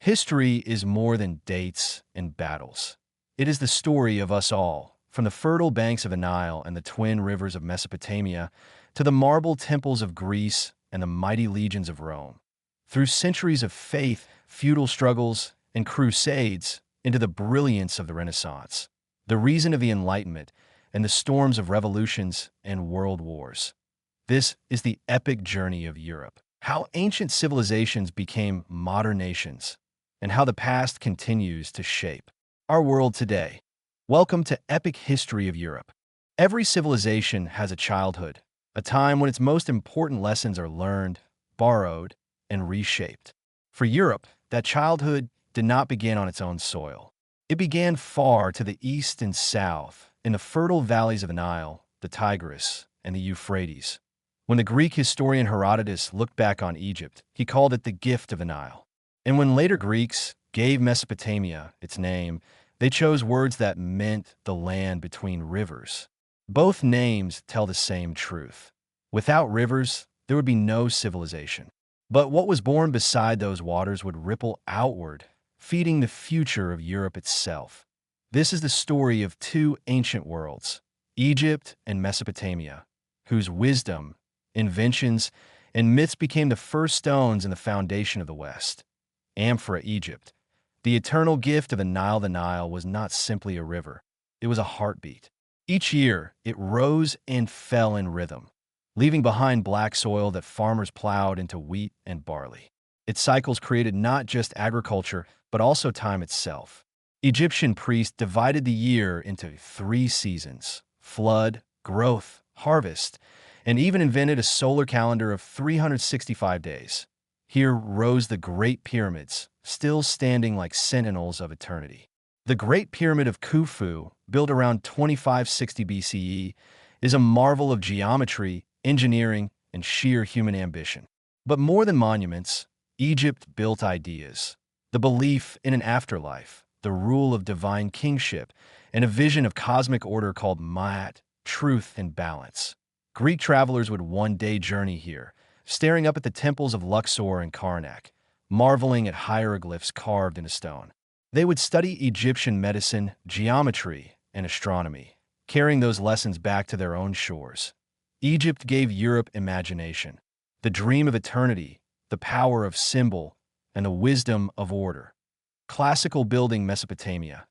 History is more than dates and battles. It is the story of us all, from the fertile banks of the Nile and the twin rivers of Mesopotamia to the marble temples of Greece and the mighty legions of Rome. Through centuries of faith, feudal struggles, and crusades, into the brilliance of the Renaissance, the reason of the Enlightenment, and the storms of revolutions and world wars. This is the epic journey of Europe. How ancient civilizations became modern nations, and how the past continues to shape our world today. Welcome to Epic History of Europe. Every civilization has a childhood, a time when its most important lessons are learned, borrowed, and reshaped. For Europe, that childhood did not begin on its own soil. It began far to the east and south, in the fertile valleys of the Nile, the Tigris, and the Euphrates. When the Greek historian Herodotus looked back on Egypt, he called it the gift of the Nile. And when later Greeks gave Mesopotamia its name, they chose words that meant the land between rivers. Both names tell the same truth. Without rivers, there would be no civilization. But what was born beside those waters would ripple outward, feeding the future of Europe itself. This is the story of two ancient worlds, Egypt and Mesopotamia, whose wisdom, inventions, and myths became the first stones in the foundation of the West. Amphora, Egypt. The eternal gift of the Nile was not simply a river. It was a heartbeat. Each year, it rose and fell in rhythm, leaving behind black soil that farmers plowed into wheat and barley. Its cycles created not just agriculture, but also time itself. Egyptian priests divided the year into 3 seasons: flood, growth, harvest, and even invented a solar calendar of 365 days. Here rose the Great Pyramids, still standing like sentinels of eternity. The Great Pyramid of Khufu, built around 2560 BCE, is a marvel of geometry, engineering, and sheer human ambition. But more than monuments, Egypt built ideas. The belief in an afterlife, the rule of divine kingship, and a vision of cosmic order called Ma'at, truth and balance. Greek travelers would one day journey here, staring up at the temples of Luxor and Karnak, marveling at hieroglyphs carved into stone. They would study Egyptian medicine, geometry, and astronomy, carrying those lessons back to their own shores. Egypt gave Europe imagination, the dream of eternity, the power of symbol, and the wisdom of order. Classical building Mesopotamia,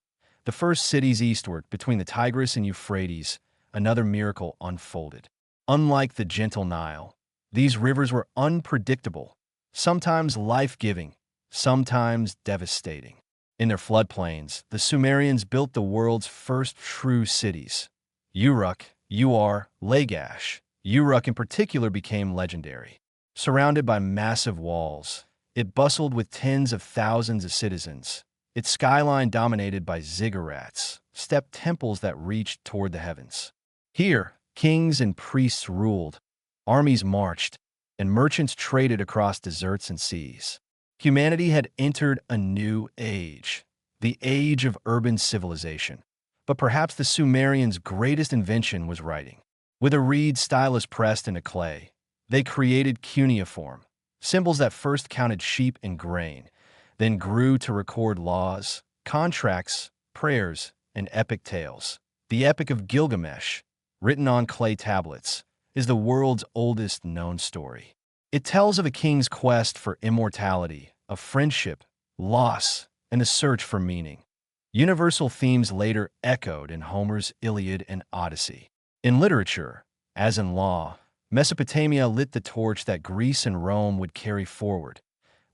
the first cities eastward between the Tigris and Euphrates, another miracle unfolded. Unlike the gentle Nile, these rivers were unpredictable, sometimes life-giving, sometimes devastating. In their floodplains, the Sumerians built the world's first true cities. Uruk, Lagash. Uruk in particular became legendary. Surrounded by massive walls, it bustled with tens of thousands of citizens, its skyline dominated by ziggurats, step temples that reached toward the heavens. Here, kings and priests ruled, armies marched, and merchants traded across deserts and seas. Humanity had entered a new age, the age of urban civilization. But perhaps the Sumerians' greatest invention was writing. With a reed stylus pressed into clay, they created cuneiform, symbols that first counted sheep and grain, then grew to record laws, contracts, prayers, and epic tales. The Epic of Gilgamesh, written on clay tablets, is the world's oldest known story. It tells of a king's quest for immortality, of friendship, loss, and the search for meaning. Universal themes later echoed in Homer's Iliad and Odyssey. In literature, as in law, Mesopotamia lit the torch that Greece and Rome would carry forward.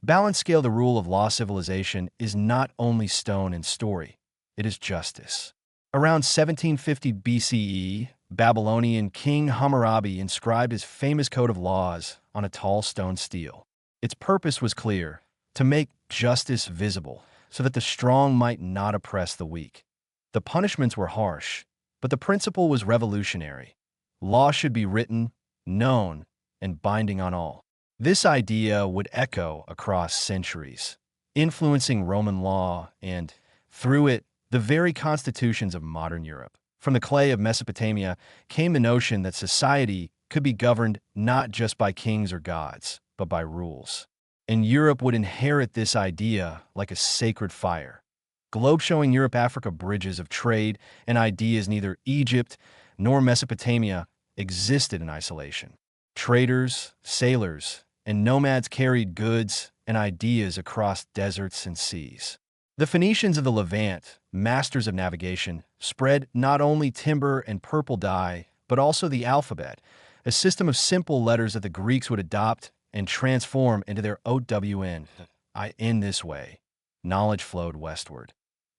Balance scale, the rule of law civilization, is not only stone and story, it is justice. Around 1750 BCE, Babylonian King Hammurabi inscribed his famous code of laws on a tall stone stele. Its purpose was clear: to make justice visible, so that the strong might not oppress the weak. The punishments were harsh, but the principle was revolutionary. Law should be written, known, and binding on all. This idea would echo across centuries, influencing Roman law and, through it, the very constitutions of modern Europe. From the clay of Mesopotamia came the notion that society could be governed not just by kings or gods, but by rules. and Europe would inherit this idea like a sacred fire. Globe showing Europe-Africa bridges of trade and ideas. Neither Egypt nor Mesopotamia existed in isolation. Traders, sailors, and nomads carried goods and ideas across deserts and seas. The Phoenicians of the Levant, masters of navigation, spread not only timber and purple dye, but also the alphabet, a system of simple letters that the Greeks would adopt and transform into their OWN. In this way, knowledge flowed westward.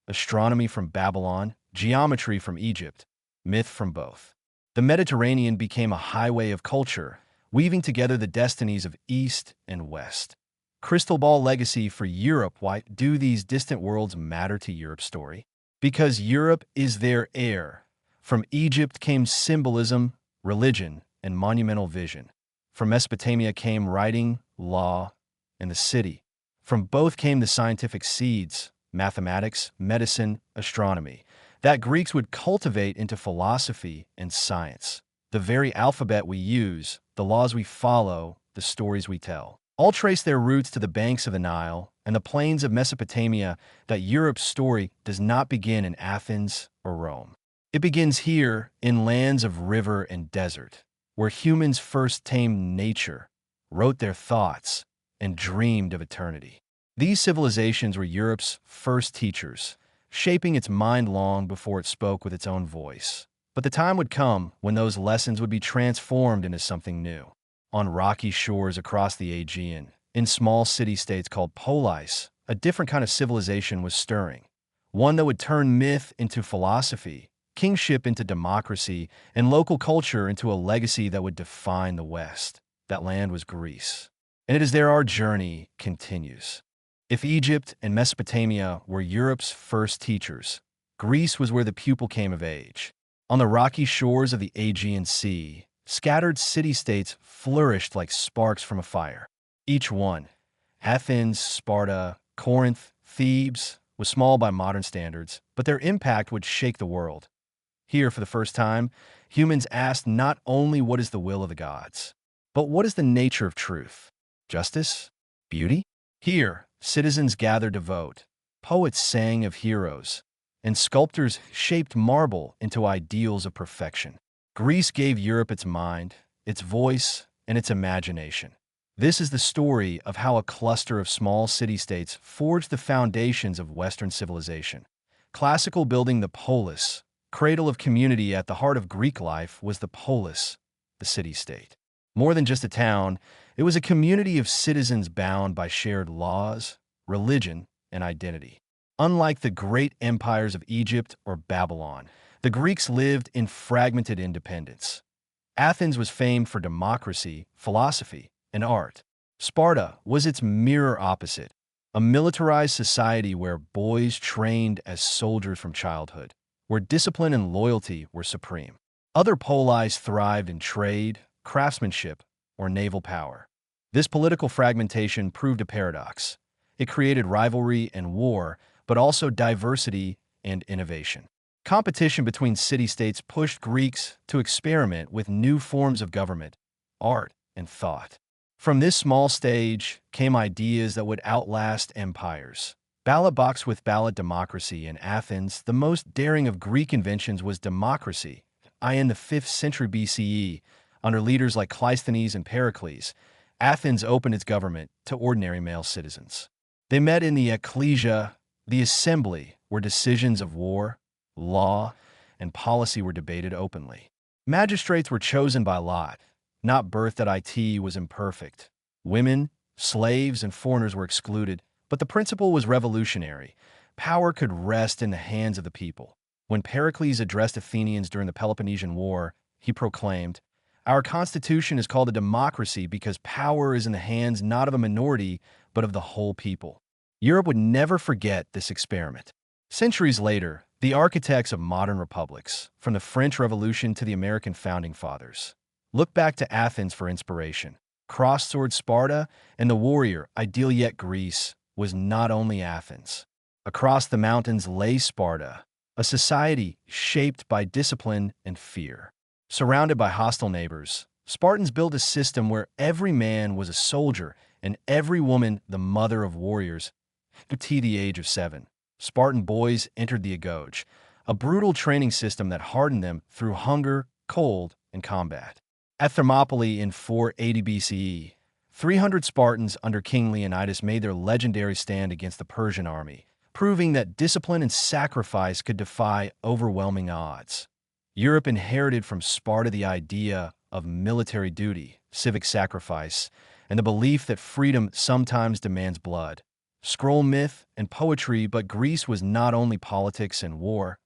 Astronomy from Babylon, geometry from Egypt, myth from both. The Mediterranean became a highway of culture, weaving together the destinies of East and West. Crystal ball legacy for Europe. Why do these distant worlds matter to Europe's story? Because Europe is their heir. From Egypt came symbolism, religion, and monumental vision. From Mesopotamia came writing, law, and the city. From both came the scientific seeds, mathematics, medicine, astronomy, that Greeks would cultivate into philosophy and science. The very alphabet we use, the laws we follow, the stories we tell, all trace their roots to the banks of the Nile and the plains of Mesopotamia. That Europe's story does not begin in Athens or Rome. It begins here, in lands of river and desert, where humans first tamed nature, wrote their thoughts, and dreamed of eternity. These civilizations were Europe's first teachers, shaping its mind long before it spoke with its own voice. But the time would come when those lessons would be transformed into something new. On rocky shores across the Aegean, in small city-states called polis, a different kind of civilization was stirring, one that would turn myth into philosophy, kingship into democracy, and local culture into a legacy that would define the West. That land was Greece. And it is there our journey continues. If Egypt and Mesopotamia were Europe's first teachers, Greece was where the pupil came of age. On the rocky shores of the Aegean Sea, scattered city-states flourished like sparks from a fire. Each one, Athens, Sparta, Corinth, Thebes, was small by modern standards, but their impact would shake the world. Here, for the first time, humans asked not only what is the will of the gods, but what is the nature of truth? Justice? Beauty? Here, citizens gathered to vote, poets sang of heroes, and sculptors shaped marble into ideals of perfection. Greece gave Europe its mind, its voice, and its imagination. This is the story of how a cluster of small city-states forged the foundations of Western civilization. Classical building, the polis, cradle of community at the heart of Greek life, was the polis, the city-state. More than just a town, it was a community of citizens bound by shared laws, religion, and identity. Unlike the great empires of Egypt or Babylon, the Greeks lived in fragmented independence. Athens was famed for democracy, philosophy, and art. Sparta was its mirror opposite, a militarized society where boys trained as soldiers from childhood, where discipline and loyalty were supreme. Other polis thrived in trade, craftsmanship, or naval power. This political fragmentation proved a paradox. It created rivalry and war, but also diversity and innovation. Competition between city-states pushed Greeks to experiment with new forms of government, art, and thought. From this small stage came ideas that would outlast empires. Ballot box with ballot democracy in Athens, the most daring of Greek inventions was democracy. In the 5th century BCE, under leaders like Cleisthenes and Pericles, Athens opened its government to ordinary male citizens. They met in the ecclesia, the assembly, where decisions of war, law, and policy were debated openly. Magistrates were chosen by lot, not birth. It was imperfect. Women, slaves, and foreigners were excluded, but the principle was revolutionary. Power could rest in the hands of the people. When Pericles addressed Athenians during the Peloponnesian War, he proclaimed, "Our constitution is called a democracy because power is in the hands not of a minority, but of the whole people." Europe would never forget this experiment. Centuries later, the architects of modern republics, from the French Revolution to the American founding fathers, look back to Athens for inspiration. Cross-sword Sparta and the warrior ideal. Yet Greece was not only Athens. Across the mountains lay Sparta, a society shaped by discipline and fear. Surrounded by hostile neighbors, Spartans built a system where every man was a soldier and every woman the mother of warriors to the age of 7. Spartan boys entered the agoge, a brutal training system that hardened them through hunger, cold, and combat. At Thermopylae in 480 BCE, 300 Spartans under King Leonidas made their legendary stand against the Persian army, proving that discipline and sacrifice could defy overwhelming odds. Europe inherited from Sparta the idea of military duty, civic sacrifice, and the belief that freedom sometimes demands blood. Scroll myth and poetry, but Greece was not only politics and war,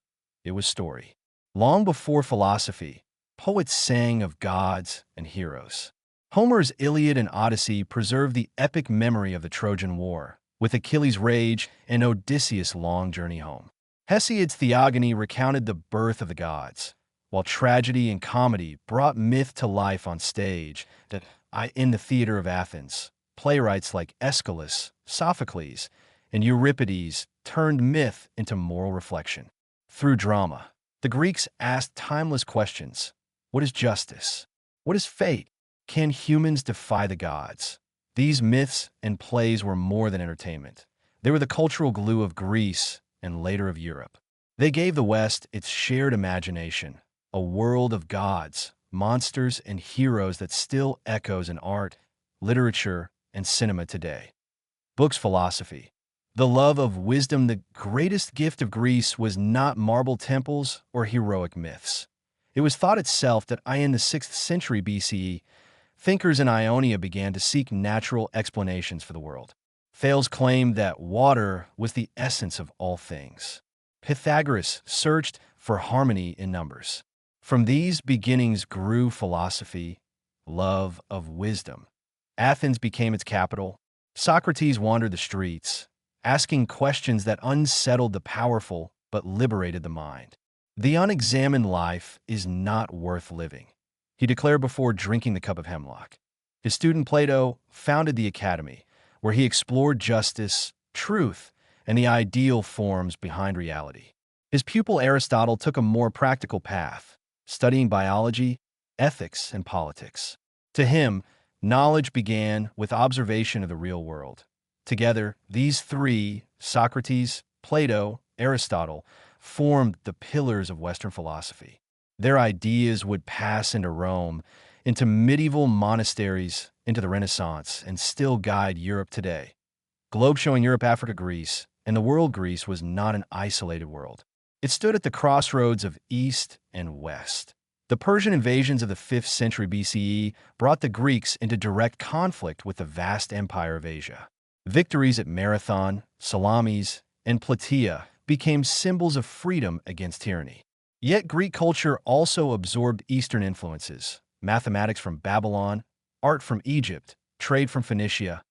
it was story. Long before philosophy, poets sang of gods and heroes. Homer's Iliad and Odyssey preserve the epic memory of the Trojan War, with Achilles' rage and Odysseus' long journey home. Hesiod's Theogony recounted the birth of the gods, while tragedy and comedy brought myth to life on stage. In the theater of Athens, playwrights like Aeschylus, Sophocles, and Euripides turned myth into moral reflection. Through drama, the Greeks asked timeless questions. What is justice? What is fate? Can humans defy the gods? These myths and plays were more than entertainment. They were the cultural glue of Greece and later of Europe. They gave the West its shared imagination, a world of gods, monsters, and heroes that still echoes in art, literature, and cinema today. Books philosophy. The love of wisdom. The greatest gift of Greece was not marble temples or heroic myths. It was thought itself that in the 6th century BCE, thinkers in Ionia began to seek natural explanations for the world. Thales claimed that water was the essence of all things. Pythagoras searched for harmony in numbers. From these beginnings grew philosophy, love of wisdom. Athens became its capital. Socrates wandered the streets, asking questions that unsettled the powerful but liberated the mind. The unexamined life is not worth living, he declared before drinking the cup of hemlock. His student Plato founded the Academy, where he explored justice, truth, and the ideal forms behind reality. His pupil Aristotle took a more practical path, studying biology, ethics, and politics. To him, knowledge began with observation of the real world. Together, these three, Socrates, Plato, Aristotle, formed the pillars of Western philosophy. Their ideas would pass into Rome, into medieval monasteries, into the Renaissance, and still guide Europe today. Globe showing Europe, Africa, Greece, and the world. Greece was not an isolated world. It stood at the crossroads of East and West. The Persian invasions of the 5th century BCE brought the Greeks into direct conflict with the vast empire of Asia. Victories at Marathon, Salamis, and Plataea became symbols of freedom against tyranny. Yet Greek culture also absorbed Eastern influences, mathematics from Babylon, art from Egypt, trade from Phoenicia.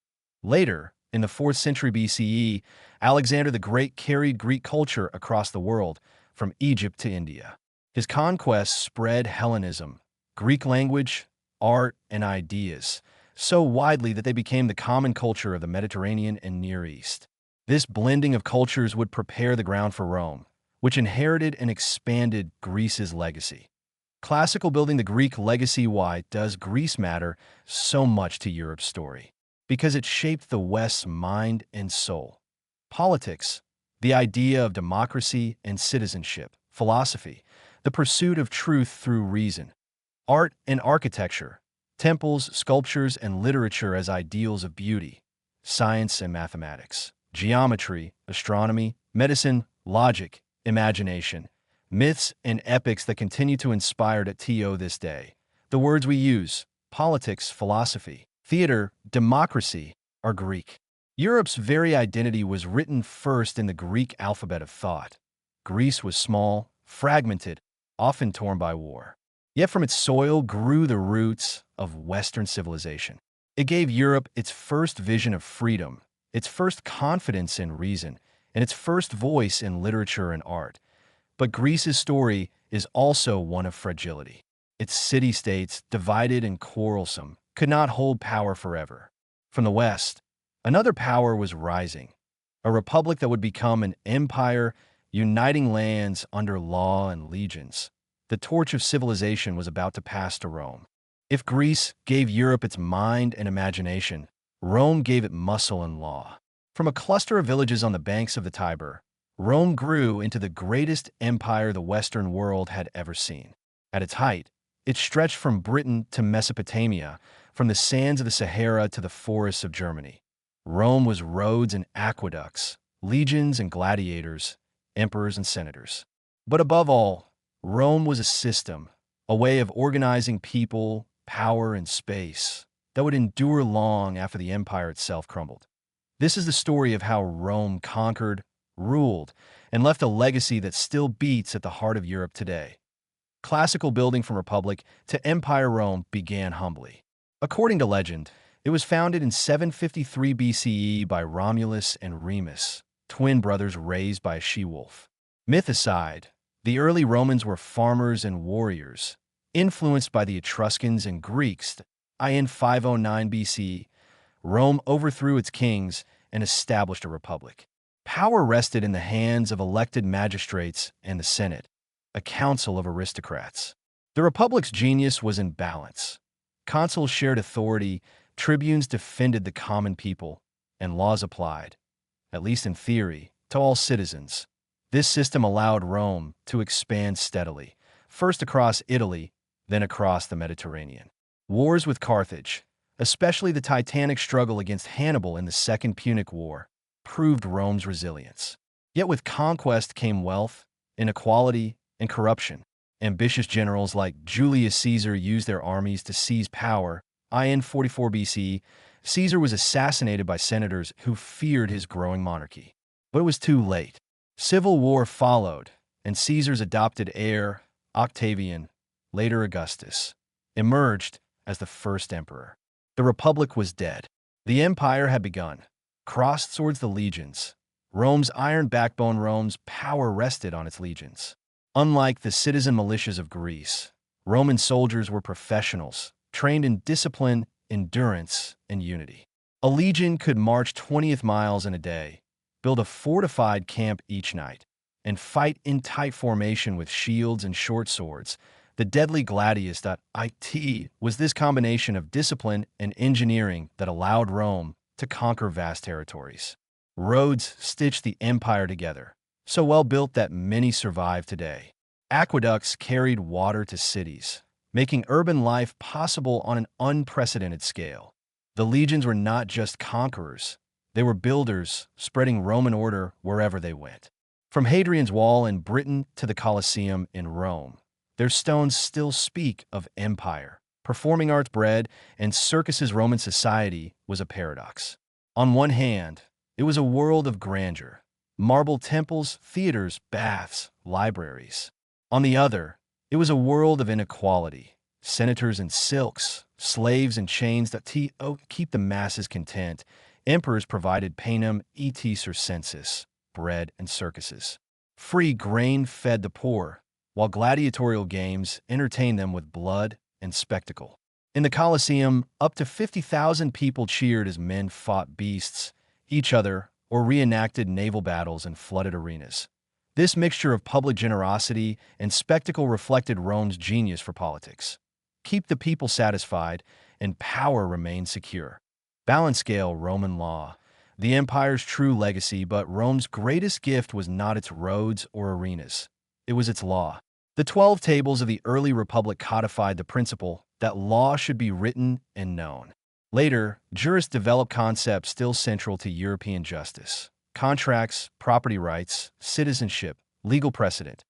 Later, in the 4th century BCE, Alexander the Great carried Greek culture across the world, from Egypt to India. His conquests spread Hellenism, Greek language, art, and ideas, so widely that they became the common culture of the Mediterranean and Near East. This blending of cultures would prepare the ground for Rome, which inherited and expanded Greece's legacy. Classical building. The Greek legacy. Why does Greece matter so much to Europe's story? Because it shaped the West's mind and soul. Politics, the idea of democracy and citizenship. Philosophy, the pursuit of truth through reason. Art and architecture, temples, sculptures, and literature as ideals of beauty. Science and mathematics, geometry, astronomy, medicine, logic, imagination. Myths and epics that continue to inspire to this day. The words we use, politics, philosophy, theater, democracy, are Greek. Europe's very identity was written first in the Greek alphabet of thought. Greece was small, fragmented, often torn by war. Yet from its soil grew the roots of Western civilization. It gave Europe its first vision of freedom, its first confidence in reason, and its first voice in literature and art. But Greece's story is also one of fragility. Its city-states, divided and quarrelsome, could not hold power forever. From the West, another power was rising, a republic that would become an empire, uniting lands under law and legions. The torch of civilization was about to pass to Rome. If Greece gave Europe its mind and imagination, Rome gave it muscle and law. From a cluster of villages on the banks of the Tiber, Rome grew into the greatest empire the Western world had ever seen. At its height, it stretched from Britain to Mesopotamia, from the sands of the Sahara to the forests of Germany. Rome was roads and aqueducts, legions and gladiators, emperors and senators. But above all, Rome was a system, a way of organizing people, power, and space that would endure long after the empire itself crumbled. This is the story of how Rome conquered, ruled, and left a legacy that still beats at the heart of Europe today. Classical building from Republic to Empire, Rome began humbly. According to legend, it was founded in 753 BCE by Romulus and Remus, twin brothers raised by a she-wolf. Myth aside, the early Romans were farmers and warriors, influenced by the Etruscans and Greeks. In 509 BC, Rome overthrew its kings and established a republic. Power rested in the hands of elected magistrates and the Senate, a council of aristocrats. The republic's genius was in balance. Consuls shared authority, tribunes defended the common people, and laws applied, at least in theory, to all citizens. This system allowed Rome to expand steadily, first across Italy, then across the Mediterranean. Wars with Carthage, especially the titanic struggle against Hannibal in the Second Punic War, proved Rome's resilience. Yet with conquest came wealth, inequality, and corruption. Ambitious generals like Julius Caesar used their armies to seize power. In 44 BC, Caesar was assassinated by senators who feared his growing monarchy. But it was too late. Civil war followed, and Caesar's adopted heir, Octavian, later Augustus, emerged as the first emperor. The Republic was dead. The empire had begun. Crossed towards the legions. Rome's iron backbone, Rome's power rested on its legions. Unlike the citizen militias of Greece, Roman soldiers were professionals, trained in discipline, endurance, and unity. A legion could march 20 miles in a day, build a fortified camp each night, and fight in tight formation with shields and short swords. The deadly gladius. It was this combination of discipline and engineering that allowed Rome to conquer vast territories. Roads stitched the empire together, so well built that many survive today. Aqueducts carried water to cities, making urban life possible on an unprecedented scale. The legions were not just conquerors, they were builders, spreading Roman order wherever they went. From Hadrian's Wall in Britain to the Colosseum in Rome, their stones still speak of empire. Performing arts, bread, and circuses. Roman society was a paradox. On one hand, it was a world of grandeur, marble temples, theaters, baths, libraries. On the other, it was a world of inequality, senators in silks, slaves in chains that keep the masses content. Emperors provided panem et circenses, bread and circuses. Free grain fed the poor, while gladiatorial games entertained them with blood and spectacle. In the Colosseum, up to 50,000 people cheered as men fought beasts, each other, or reenacted naval battles in flooded arenas. This mixture of public generosity and spectacle reflected Rome's genius for politics. Keep the people satisfied, and power remained secure. Balance scale. Roman law, the empire's true legacy, but Rome's greatest gift was not its roads or arenas. It was its law. The 12 tables of the early republic codified the principle that law should be written and known. Later, jurists developed concepts still central to European justice: contracts, property rights, citizenship, legal precedent.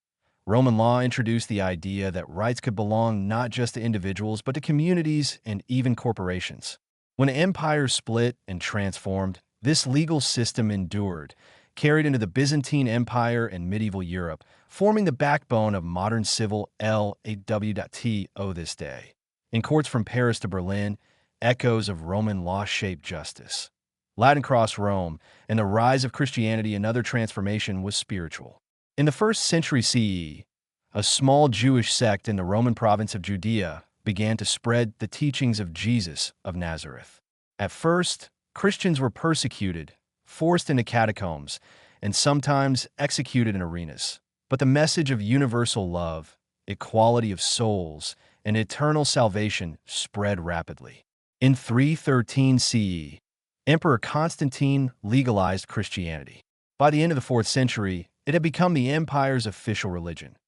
Roman law introduced the idea that rights could belong not just to individuals but to communities and even corporations. When empires split and transformed, this legal system endured, carried into the Byzantine Empire and medieval Europe, forming the backbone of modern civil law to this day. In courts from Paris to Berlin, echoes of Roman law shaped justice. Latin crossed Rome, and the rise of Christianity. Another transformation was spiritual. In the 1st century CE, a small Jewish sect in the Roman province of Judea began to spread the teachings of Jesus of Nazareth. At first, Christians were persecuted, forced into catacombs, and sometimes executed in arenas. But the message of universal love, equality of souls, and eternal salvation spread rapidly. In 313 CE, Emperor Constantine legalized Christianity. By the end of the 4th century, it had become the empire's official religion.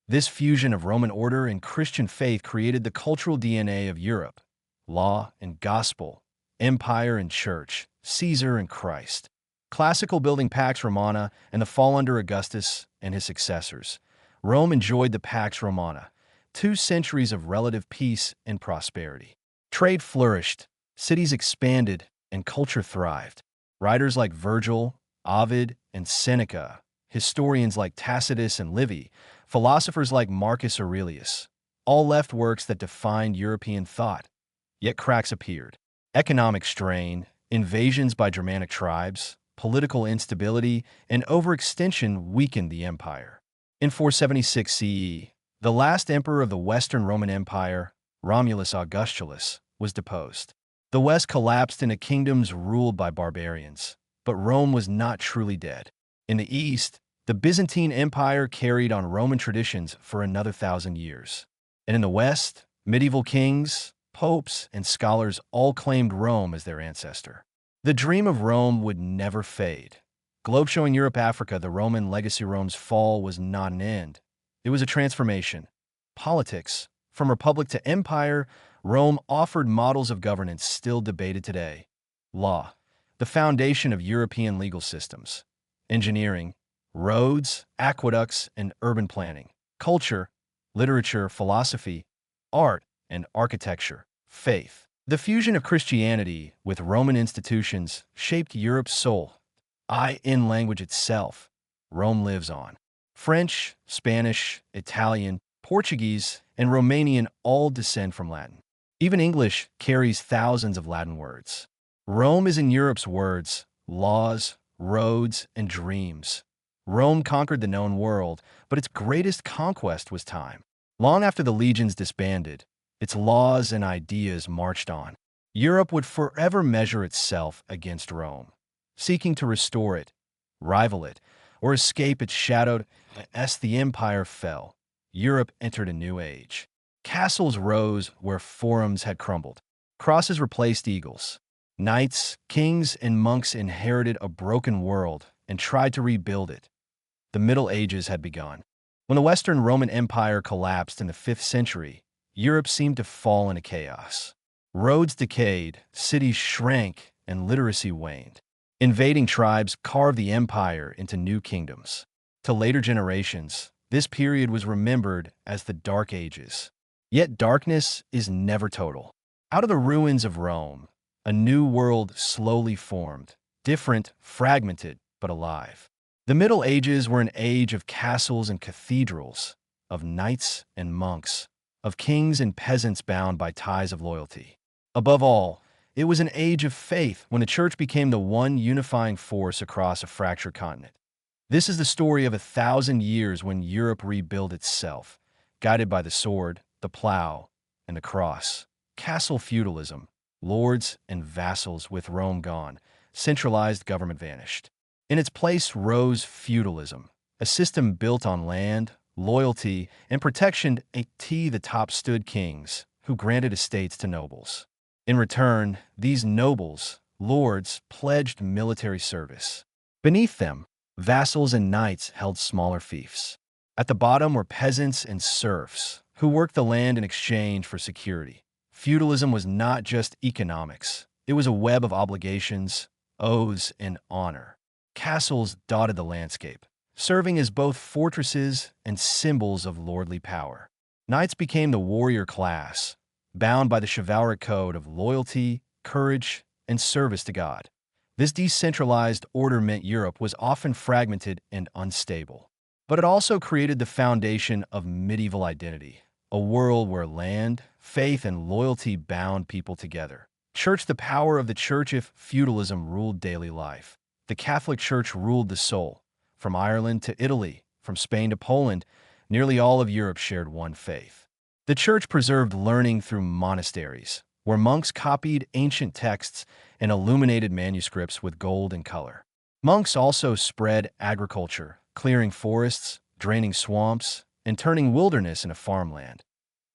This fusion of Roman order and Christian faith created the cultural DNA of Europe: law and gospel, empire and church, Caesar and Christ. Classical building Pax Romana and the fall under Augustus and his successors. Rome enjoyed the Pax Romana, 2 centuries of relative peace and prosperity. Trade flourished, cities expanded, and culture thrived. Writers like Virgil, Ovid, and Seneca, historians like Tacitus and Livy, philosophers like Marcus Aurelius, all left works that defined European thought. Yet cracks appeared. Economic strain, invasions by Germanic tribes, political instability, and overextension weakened the empire. In 476 CE, the last emperor of the Western Roman Empire, Romulus Augustulus, was deposed. The West collapsed into kingdoms ruled by barbarians, but Rome was not truly dead. In the East, the Byzantine Empire carried on Roman traditions for another 1,000 years. And in the West, medieval kings, popes, and scholars all claimed Rome as their ancestor. The dream of Rome would never fade. Globe showing Europe-Africa, the Roman legacy. Rome's fall was not an end. It was a transformation. Politics, from republic to empire, Rome offered models of governance still debated today. Law, the foundation of European legal systems. Engineering, roads, aqueducts, and urban planning. Culture, literature, philosophy, art, and architecture. Faith. The fusion of Christianity with Roman institutions shaped Europe's soul. In language itself, Rome lives on. French, Spanish, Italian, Portuguese, and Romanian all descend from Latin. Even English carries thousands of Latin words. Rome is in Europe's words, laws, roads, and dreams. Rome conquered the known world, but its greatest conquest was time. Long after the legions disbanded, its laws and ideas marched on. Europe would forever measure itself against Rome, seeking to restore it, rival it, or escape its shadow. As the empire fell, Europe entered a new age. Castles rose where forums had crumbled. Crosses replaced eagles. Knights, kings, and monks inherited a broken world and tried to rebuild it. The Middle Ages had begun. When the Western Roman Empire collapsed in the 5th century, Europe seemed to fall into chaos. Roads decayed, cities shrank, and literacy waned. Invading tribes carved the empire into new kingdoms. To later generations, this period was remembered as the Dark Ages. Yet darkness is never total. Out of the ruins of Rome, a new world slowly formed, different, fragmented, but alive. The Middle Ages were an age of castles and cathedrals, of knights and monks, of kings and peasants bound by ties of loyalty. Above all, it was an age of faith when the church became the one unifying force across a fractured continent. This is the story of 1,000 years when Europe rebuilt itself, guided by the sword, the plow, and the cross. Castle feudalism, lords and vassals with Rome gone, centralized government vanished. In its place rose feudalism, a system built on land, loyalty, and protection. The top stood kings, who granted estates to nobles. In return, these nobles, lords, pledged military service. Beneath them, vassals and knights held smaller fiefs. At the bottom were peasants and serfs, who worked the land in exchange for security. Feudalism was not just economics. It was a web of obligations, oaths, and honor. Castles dotted the landscape, serving as both fortresses and symbols of lordly power. Knights became the warrior class, bound by the chivalric code of loyalty, courage, and service to God. This decentralized order meant Europe was often fragmented and unstable. But it also created the foundation of medieval identity, a world where land, faith, and loyalty bound people together. The power of the church. If feudalism ruled daily life, the Catholic Church ruled the soul. From Ireland to Italy, from Spain to Poland, nearly all of Europe shared one faith. The church preserved learning through monasteries, where monks copied ancient texts and illuminated manuscripts with gold and color. Monks also spread agriculture, clearing forests, draining swamps, and turning wilderness into farmland.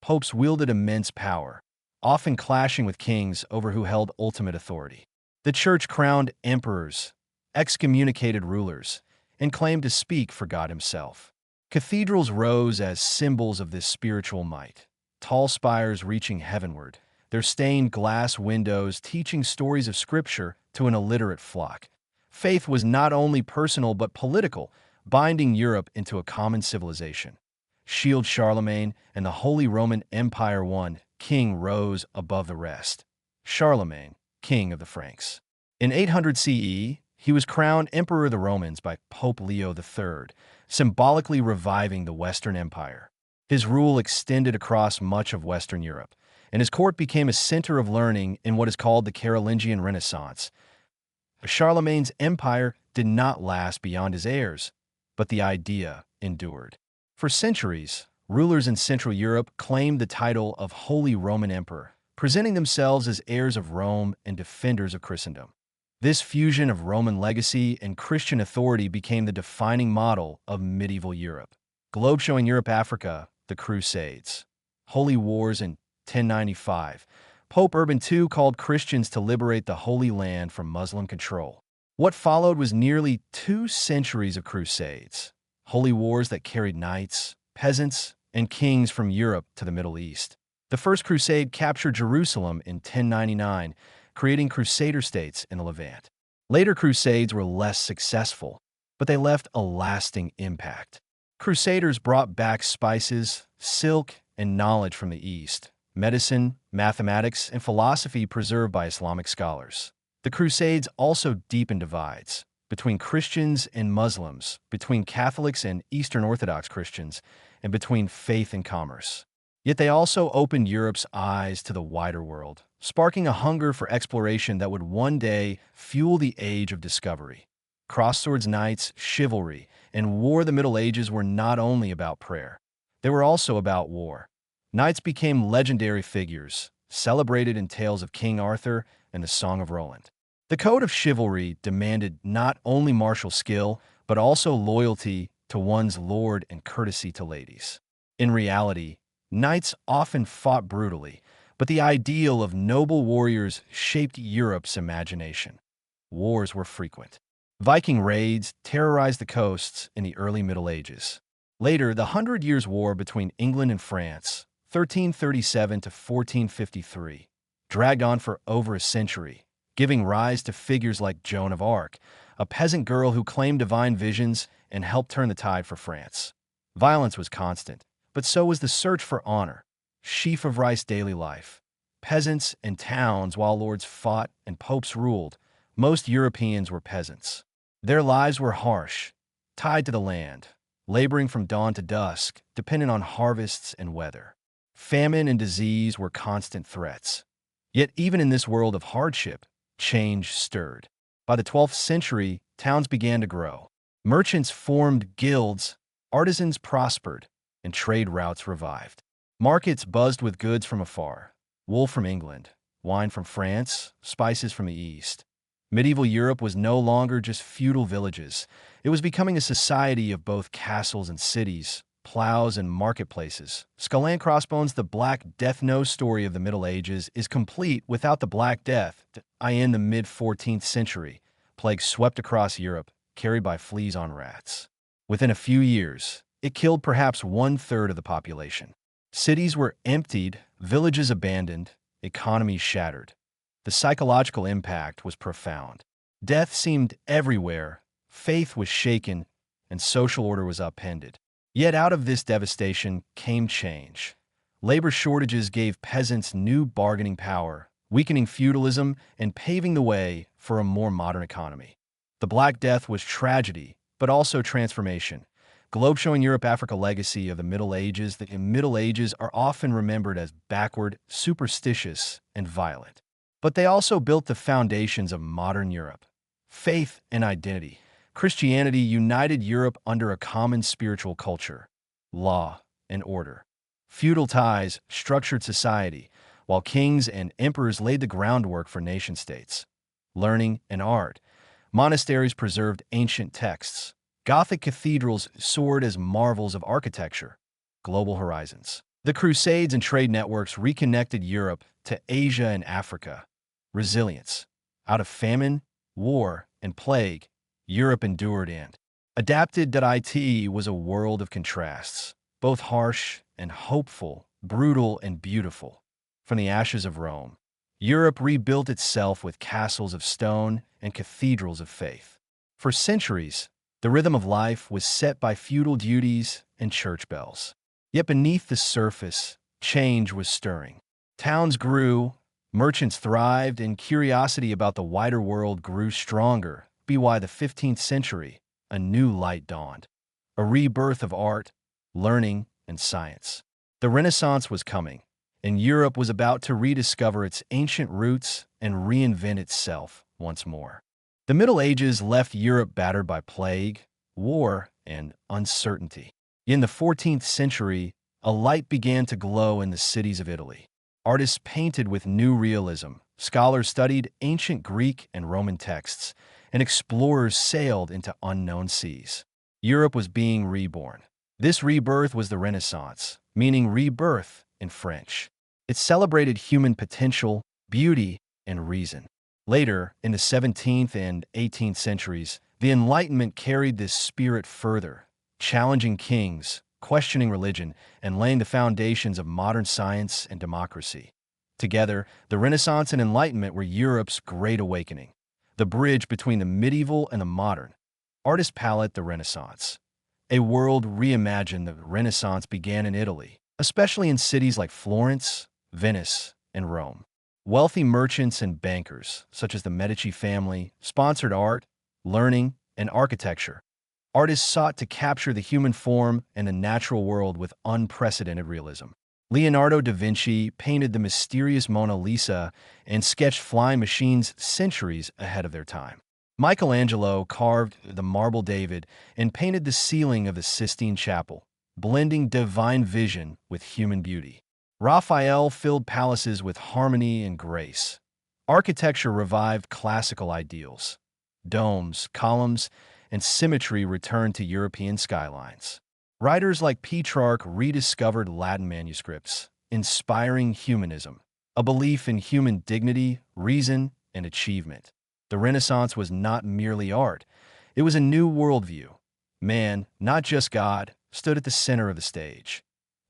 Popes wielded immense power, often clashing with kings over who held ultimate authority. The church crowned emperors, excommunicated rulers, and claimed to speak for God himself. Cathedrals rose as symbols of this spiritual might, tall spires reaching heavenward, their stained glass windows teaching stories of Scripture to an illiterate flock. Faith was not only personal but political, binding Europe into a common civilization. Shield Charlemagne and the Holy Roman Empire, one king rose above the rest. Charlemagne, king of the Franks. In 800 CE, he was crowned Emperor of the Romans by Pope Leo III, symbolically reviving the Western Empire. His rule extended across much of Western Europe, and his court became a center of learning in what is called the Carolingian Renaissance. Charlemagne's empire did not last beyond his heirs, but the idea endured. For centuries, rulers in Central Europe claimed the title of Holy Roman Emperor, presenting themselves as heirs of Rome and defenders of Christendom. This fusion of Roman legacy and Christian authority became the defining model of medieval Europe. Globe showing Europe-Africa, the Crusades. Holy Wars in 1095. Pope Urban II called Christians to liberate the Holy Land from Muslim control. What followed was nearly 2 centuries of crusades, holy wars that carried knights, peasants, and kings from Europe to the Middle East. The First Crusade captured Jerusalem in 1099, creating crusader states in the Levant. Later crusades were less successful, but they left a lasting impact. Crusaders brought back spices, silk, and knowledge from the East, medicine, mathematics, and philosophy preserved by Islamic scholars. The Crusades also deepened divides between Christians and Muslims, between Catholics and Eastern Orthodox Christians, and between faith and commerce. Yet they also opened Europe's eyes to the wider world, sparking a hunger for exploration that would one day fuel the Age of Discovery. Crosswords knights, chivalry, and war of the Middle Ages were not only about prayer. They were also about war. Knights became legendary figures, celebrated in tales of King Arthur and the Song of Roland. The code of chivalry demanded not only martial skill, but also loyalty to one's lord and courtesy to ladies. In reality, knights often fought brutally, but the ideal of noble warriors shaped Europe's imagination. Wars were frequent. Viking raids terrorized the coasts in the early Middle Ages. Later, the Hundred Years' War between England and France, 1337 to 1453, dragged on for over a century, giving rise to figures like Joan of Arc, a peasant girl who claimed divine visions and helped turn the tide for France. Violence was constant, but so was the search for honor. Sheaf of rice daily life. Peasants and towns while lords fought and popes ruled. Most Europeans were peasants. Their lives were harsh, tied to the land, laboring from dawn to dusk, dependent on harvests and weather. Famine and disease were constant threats. Yet even in this world of hardship, change stirred. By the 12th century, towns began to grow. Merchants formed guilds, artisans prospered, and trade routes revived. Markets buzzed with goods from afar, wool from England, wine from France, spices from the East. Medieval Europe was no longer just feudal villages. It was becoming a society of both castles and cities, plows and marketplaces. Skull and Crossbones, the Black Death. No story of the Middle Ages is complete without the Black Death. In the mid-14th century, plague swept across Europe, carried by fleas on rats. Within a few years, it killed perhaps 1/3 of the population. Cities were emptied, villages abandoned, economies shattered. The psychological impact was profound. Death seemed everywhere, faith was shaken, and social order was upended. Yet out of this devastation came change. Labor shortages gave peasants new bargaining power, weakening feudalism and paving the way for a more modern economy. The Black Death was tragedy, but also transformation. Globe showing Europe-Africa legacy of the Middle Ages. The Middle Ages are often remembered as backward, superstitious, and violent. But they also built the foundations of modern Europe. Faith and identity. Christianity united Europe under a common spiritual culture, law, and order. Feudal ties structured society, while kings and emperors laid the groundwork for nation-states. Learning and art. Monasteries preserved ancient texts. Gothic cathedrals soared as marvels of architecture. Global horizons. The Crusades and trade networks reconnected Europe to Asia and Africa. Resilience. Out of famine, war, and plague, Europe endured and adapted. It was a world of contrasts, both harsh and hopeful, brutal and beautiful. From the ashes of Rome, Europe rebuilt itself with castles of stone and cathedrals of faith. For centuries, the rhythm of life was set by feudal duties and church bells. Yet beneath the surface, change was stirring. Towns grew, merchants thrived, and curiosity about the wider world grew stronger. By the 15th century, a new light dawned, a rebirth of art, learning, and science. The Renaissance was coming, and Europe was about to rediscover its ancient roots and reinvent itself once more. The Middle Ages left Europe battered by plague, war, and uncertainty. In the 14th century, a light began to glow in the cities of Italy. Artists painted with new realism, scholars studied ancient Greek and Roman texts, and explorers sailed into unknown seas. Europe was being reborn. This rebirth was the Renaissance, meaning rebirth in French. It celebrated human potential, beauty, and reason. Later, in the 17th and 18th centuries, the Enlightenment carried this spirit further, challenging kings, questioning religion, and laying the foundations of modern science and democracy. Together, the Renaissance and Enlightenment were Europe's great awakening, the bridge between the medieval and the modern. Artist palette. The Renaissance. A world reimagined. The Renaissance began in Italy, especially in cities like Florence, Venice, and Rome. Wealthy merchants and bankers, such as the Medici family, sponsored art, learning, and architecture. Artists sought to capture the human form and the natural world with unprecedented realism. Leonardo da Vinci painted the mysterious Mona Lisa and sketched flying machines centuries ahead of their time. Michelangelo carved the marble David and painted the ceiling of the Sistine Chapel, blending divine vision with human beauty. Raphael filled palaces with harmony and grace. Architecture revived classical ideals. Domes, columns, and symmetry returned to European skylines. Writers like Petrarch rediscovered Latin manuscripts, inspiring humanism, a belief in human dignity, reason, and achievement. The Renaissance was not merely art, it was a new worldview. Man, not just God, stood at the center of the stage.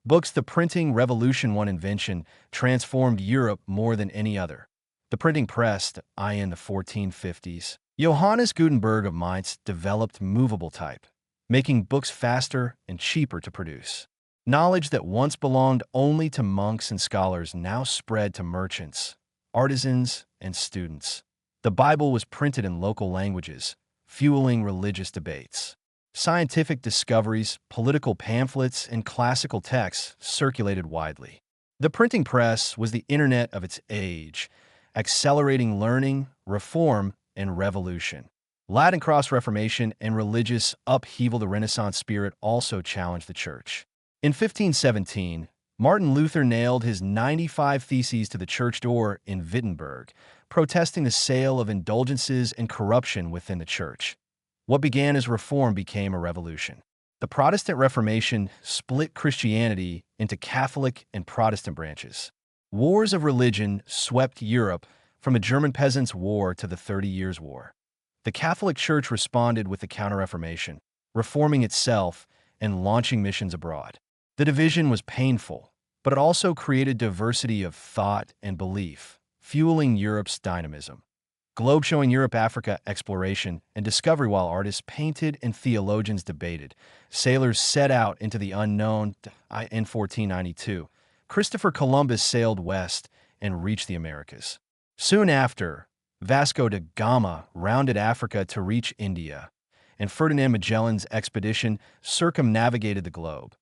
Books. The printing revolution, one invention, transformed Europe more than any other. The printing press, in the 1450s. Johannes Gutenberg of Mainz developed movable type, making books faster and cheaper to produce. Knowledge that once belonged only to monks and scholars now spread to merchants, artisans, and students. The Bible was printed in local languages, fueling religious debates. Scientific discoveries, political pamphlets, and classical texts circulated widely. The printing press was the internet of its age, accelerating learning, reform, and revolution. Latin cross-reformation and religious upheaval. The Renaissance spirit also challenged the church. In 1517, Martin Luther nailed his 95 Theses to the church door in Wittenberg, protesting the sale of indulgences and corruption within the church. What began as reform became a revolution. The Protestant Reformation split Christianity into Catholic and Protestant branches. Wars of religion swept Europe, from the German Peasants' War to the 30 Years' War. The Catholic Church responded with the Counter-Reformation, reforming itself and launching missions abroad. The division was painful, but it also created diversity of thought and belief, fueling Europe's dynamism. Globe showing Europe-Africa exploration and discovery. While artists painted and theologians debated, sailors set out into the unknown. In 1492, Christopher Columbus sailed west and reached the Americas. Soon after, Vasco da Gama rounded Africa to reach India, and Ferdinand Magellan's expedition circumnavigated the globe.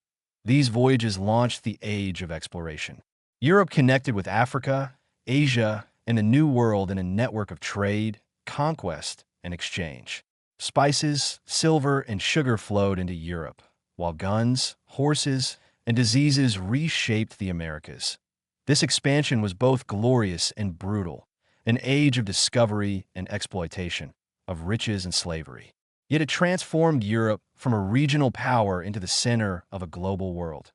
These voyages launched the age of exploration. Europe connected with Africa, Asia, and the New World in a network of trade, conquest, and exchange. Spices, silver, and sugar flowed into Europe, while guns, horses, and diseases reshaped the Americas. This expansion was both glorious and brutal, an age of discovery and exploitation, of riches and slavery. Yet it transformed Europe from a regional power into the center of a global world.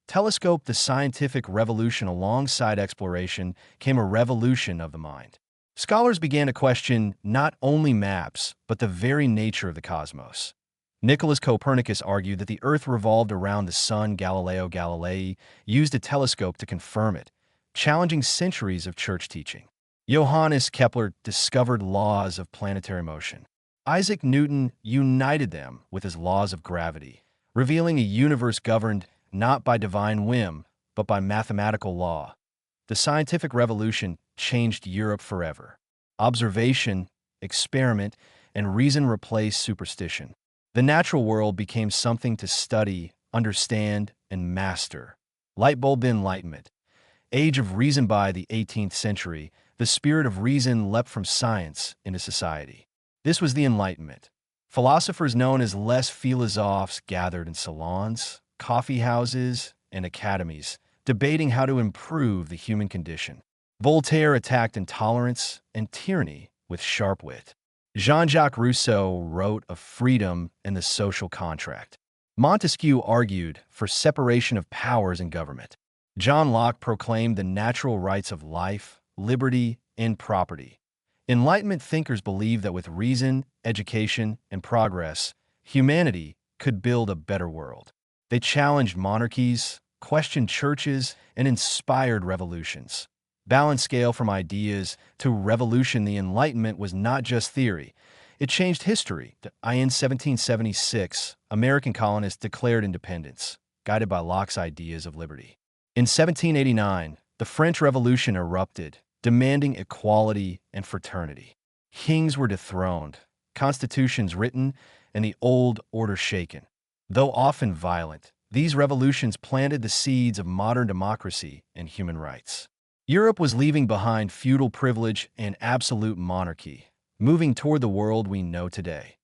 Telescope. The scientific revolution alongside exploration came a revolution of the mind. Scholars began to question not only maps, but the very nature of the cosmos. Nicholas Copernicus argued that the Earth revolved around the Sun. Galileo Galilei used a telescope to confirm it, challenging centuries of church teaching. Johannes Kepler discovered laws of planetary motion. Isaac Newton united them with his laws of gravity, revealing a universe governed not by divine whim, but by mathematical law. The scientific revolution changed Europe forever. Observation, experiment, and reason replaced superstition. The natural world became something to study, understand, and master. Light bulb enlightenment. Age of reason. By the 18th century, the spirit of reason leapt from science into society. This was the Enlightenment. Philosophers known as les philosophes gathered in salons, coffee houses, and academies, debating how to improve the human condition. Voltaire attacked intolerance and tyranny with sharp wit. Jean-Jacques Rousseau wrote of freedom and the social contract. Montesquieu argued for separation of powers in government. John Locke proclaimed the natural rights of life, liberty, and property. Enlightenment thinkers believed that with reason, education, and progress, humanity could build a better world. They challenged monarchies, questioned churches, and inspired revolutions. Balanced scale from ideas to revolution. The Enlightenment was not just theory. It changed history. In 1776, American colonists declared independence, guided by Locke's ideas of liberty. In 1789, the French Revolution erupted, demanding equality and fraternity. Kings were dethroned, constitutions written, and the old order shaken. Though often violent, these revolutions planted the seeds of modern democracy and human rights. Europe was leaving behind feudal privilege and absolute monarchy, moving toward the world we know today.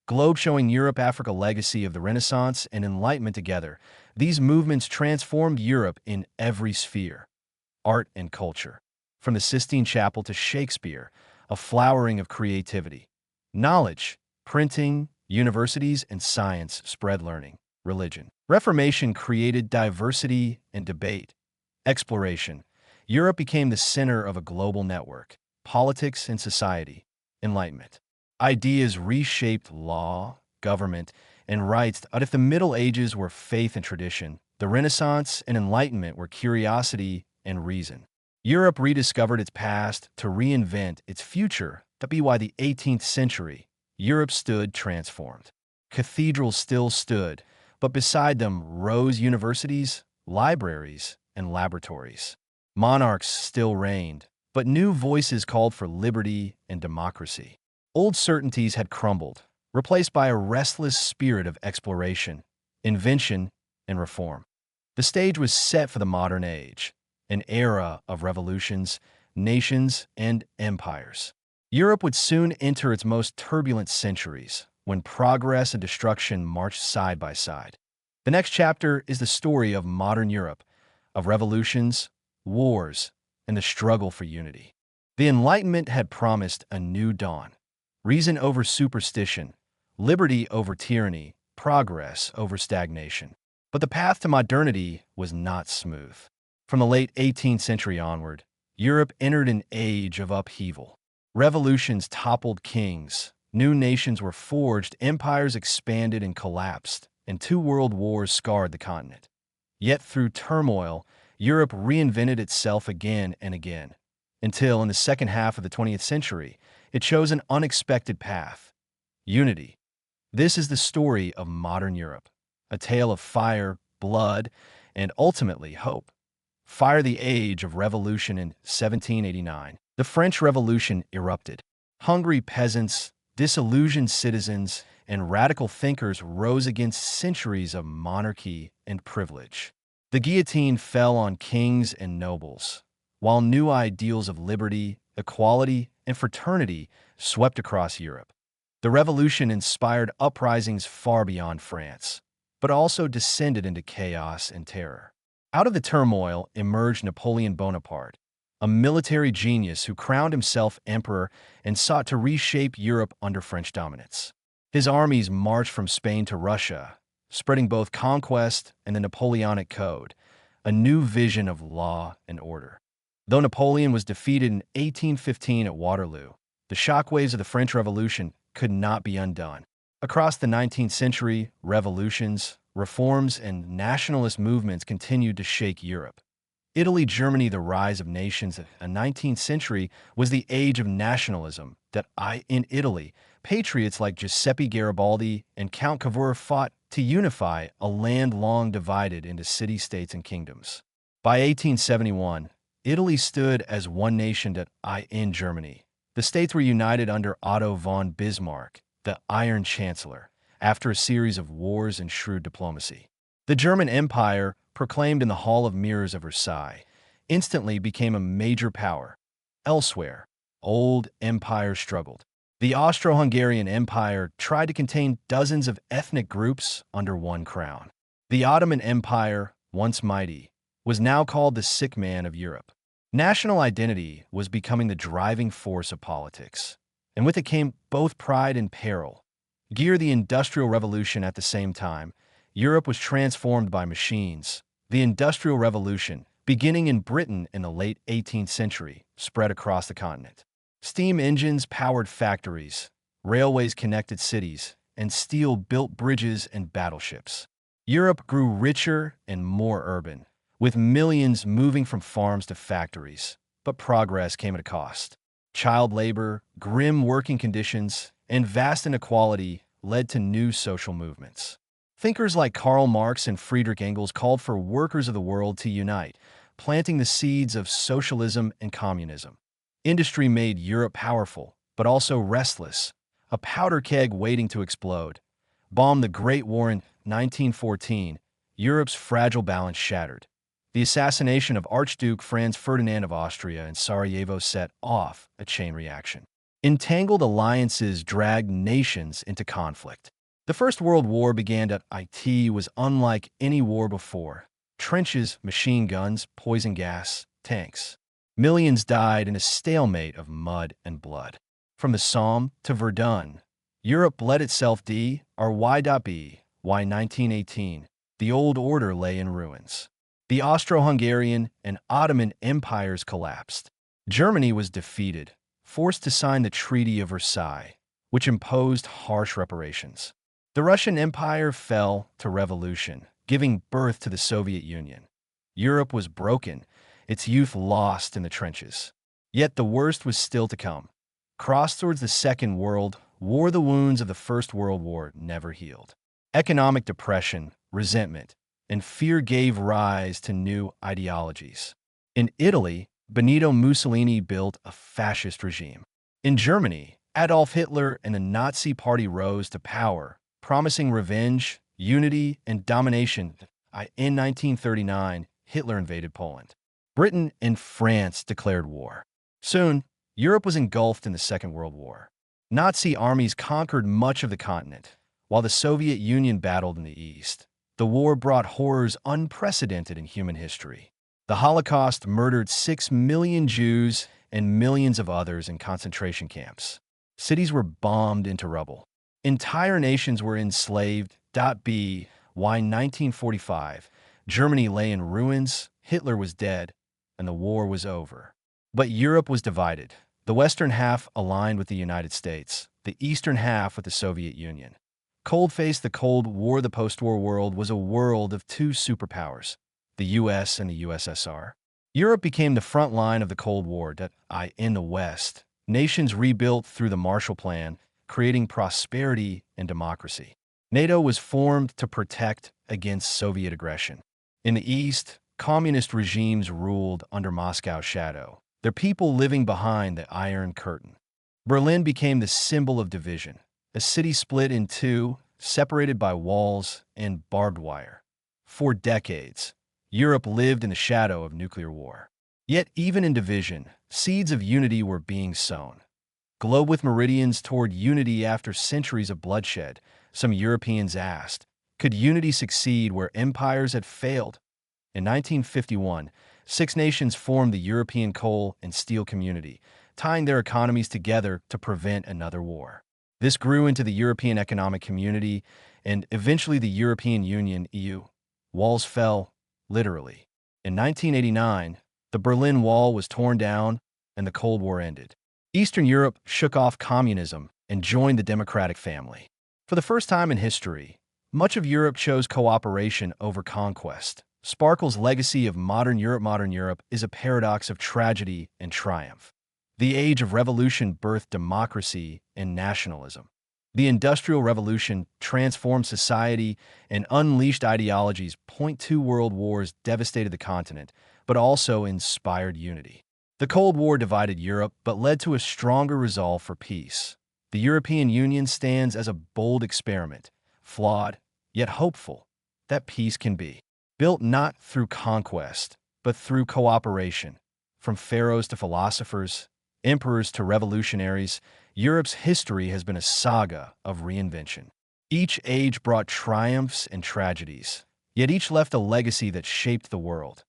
Globe showing Europe-Africa legacy of the Renaissance and Enlightenment together, these movements transformed Europe in every sphere. Art and culture. From the Sistine Chapel to Shakespeare, a flowering of creativity. Knowledge, printing, universities, and science spread learning. Religion. Reformation created diversity and debate. Exploration. Europe became the center of a global network. Politics and society. Enlightenment. Ideas reshaped law, government, and rights. If the Middle Ages were faith and tradition, the Renaissance and Enlightenment were curiosity and reason. Europe rediscovered its past to reinvent its future. By the 18th century, Europe stood transformed. Cathedrals still stood, but beside them rose universities, libraries, and laboratories. Monarchs still reigned, but new voices called for liberty and democracy. Old certainties had crumbled, replaced by a restless spirit of exploration, invention, and reform. The stage was set for the modern age, an era of revolutions, nations, and empires. Europe would soon enter its most turbulent centuries, when progress and destruction marched side by side. The next chapter is the story of modern Europe, of revolutions, wars, and the struggle for unity. The Enlightenment had promised a new dawn. Reason over superstition, liberty over tyranny, progress over stagnation. But the path to modernity was not smooth. From the late 18th century onward, Europe entered an age of upheaval. Revolutions toppled kings, new nations were forged, empires expanded and collapsed, and 2 world wars scarred the continent. Yet through turmoil, Europe reinvented itself again and again, until in the second half of the 20th century, it chose an unexpected path: unity. This is the story of modern Europe, a tale of fire, blood, and ultimately hope. Fire. The age of revolution. In 1789, the French Revolution erupted. Hungry peasants, disillusioned citizens, and radical thinkers rose against centuries of monarchy and privilege. The guillotine fell on kings and nobles, while new ideals of liberty, equality, and fraternity swept across Europe. The revolution inspired uprisings far beyond France, but also descended into chaos and terror. Out of the turmoil emerged Napoleon Bonaparte, a military genius who crowned himself emperor and sought to reshape Europe under French dominance. His armies marched from Spain to Russia, spreading both conquest and the Napoleonic Code, a new vision of law and order. Though Napoleon was defeated in 1815 at Waterloo, the shockwaves of the French Revolution could not be undone. Across the 19th century, revolutions, reforms, and nationalist movements continued to shake Europe. Italy, Germany, the rise of nations. The 19th century was the age of nationalism. In Italy, patriots like Giuseppe Garibaldi and Count Cavour fought to unify a land long divided into city-states and kingdoms. By 1871, Italy stood as one nation. In Germany, the states were united under Otto von Bismarck, the Iron Chancellor, after a series of wars and shrewd diplomacy. The German Empire, proclaimed in the Hall of Mirrors of Versailles, instantly became a major power. Elsewhere, old empires struggled. The Austro-Hungarian Empire tried to contain dozens of ethnic groups under one crown. The Ottoman Empire, once mighty, was now called the sick man of Europe. National identity was becoming the driving force of politics, and with it came both pride and peril. Gear the Industrial Revolution at the same time, Europe was transformed by machines. The Industrial Revolution, beginning in Britain in the late 18th century, spread across the continent. Steam engines powered factories, railways connected cities, and steel built bridges and battleships. Europe grew richer and more urban, with millions moving from farms to factories. But progress came at a cost. Child labor, grim working conditions, and vast inequality led to new social movements. Thinkers like Karl Marx and Friedrich Engels called for workers of the world to unite, planting the seeds of socialism and communism. Industry made Europe powerful, but also restless, a powder keg waiting to explode. Bombed the Great War in 1914, Europe's fragile balance shattered. The assassination of Archduke Franz Ferdinand of Austria in Sarajevo set off a chain reaction. Entangled alliances dragged nations into conflict. The First World War began. It was unlike any war before. Trenches, machine guns, poison gas, tanks. Millions died in a stalemate of mud and blood. From the Somme to Verdun, Europe bled itself. Why 1918, the old order lay in ruins. The Austro-Hungarian and Ottoman empires collapsed. Germany was defeated, forced to sign the Treaty of Versailles, which imposed harsh reparations. The Russian Empire fell to revolution, giving birth to the Soviet Union. Europe was broken, its youth lost in the trenches. Yet the worst was still to come. Crossed towards the Second World War, the wounds of the First World War never healed. Economic depression, resentment, and fear gave rise to new ideologies. In Italy, Benito Mussolini built a fascist regime. In Germany, Adolf Hitler and the Nazi Party rose to power, promising revenge, unity, and domination. In 1939, Hitler invaded Poland. Britain and France declared war. Soon, Europe was engulfed in the Second World War. Nazi armies conquered much of the continent, while the Soviet Union battled in the East. The war brought horrors unprecedented in human history. The Holocaust murdered 6 million Jews and millions of others in concentration camps. Cities were bombed into rubble. Entire nations were enslaved. Why 1945, Germany lay in ruins, Hitler was dead, and the war was over. But Europe was divided. The western half aligned with the United States, the eastern half with the Soviet Union. Cold-faced the Cold War, the post-war world was a world of two superpowers, the US and the USSR. Europe became the front line of the Cold War. In the West, nations rebuilt through the Marshall Plan, creating prosperity and democracy. NATO was formed to protect against Soviet aggression. In the East, communist regimes ruled under Moscow's shadow, their people living behind the Iron Curtain. Berlin became the symbol of division, a city split in two, separated by walls and barbed wire. For decades, Europe lived in the shadow of nuclear war. Yet even in division, seeds of unity were being sown. Globe with meridians toward unity after centuries of bloodshed, some Europeans asked, could unity succeed where empires had failed? In 1951, 6 nations formed the European Coal and Steel Community, tying their economies together to prevent another war. This grew into the European Economic Community and eventually the European Union (EU). Walls fell, literally. In 1989, The Berlin Wall was torn down, and the Cold War ended. Eastern Europe shook off communism and joined the democratic family. For the first time in history, much of Europe chose cooperation over conquest. Sparkle's legacy of modern Europe is a paradox of tragedy and triumph. The Age of Revolution birthed democracy and nationalism. The Industrial Revolution transformed society and unleashed ideologies. Two world wars devastated the continent, but also inspired unity. The Cold War divided Europe, but led to a stronger resolve for peace. The European Union stands as a bold experiment, flawed, yet hopeful, that peace can be built not through conquest, but through cooperation. From pharaohs to philosophers, emperors to revolutionaries, Europe's history has been a saga of reinvention. Each age brought triumphs and tragedies, yet each left a legacy that shaped the world.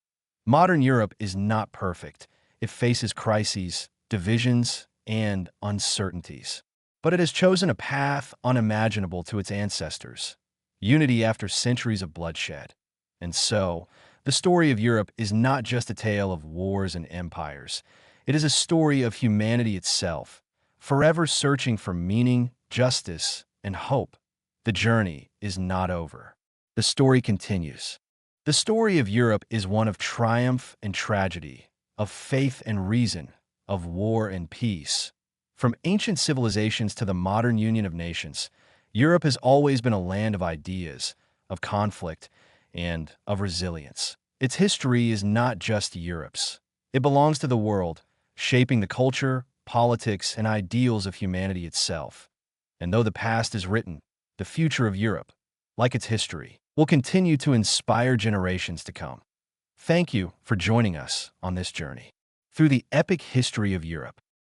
Modern Europe is not perfect. It faces crises, divisions, and uncertainties. But it has chosen a path unimaginable to its ancestors, unity after centuries of bloodshed. And so, the story of Europe is not just a tale of wars and empires. It is a story of humanity itself, forever searching for meaning, justice, and hope. The journey is not over. The story continues. The story of Europe is one of triumph and tragedy, of faith and reason, of war and peace. From ancient civilizations to the modern union of nations, Europe has always been a land of ideas, of conflict, and of resilience. Its history is not just Europe's. It belongs to the world, shaping the culture, politics, and ideals of humanity itself. And though the past is written, the future of Europe, like its history, will continue to inspire generations to come. Thank you for joining us on this journey through the epic history of Europe.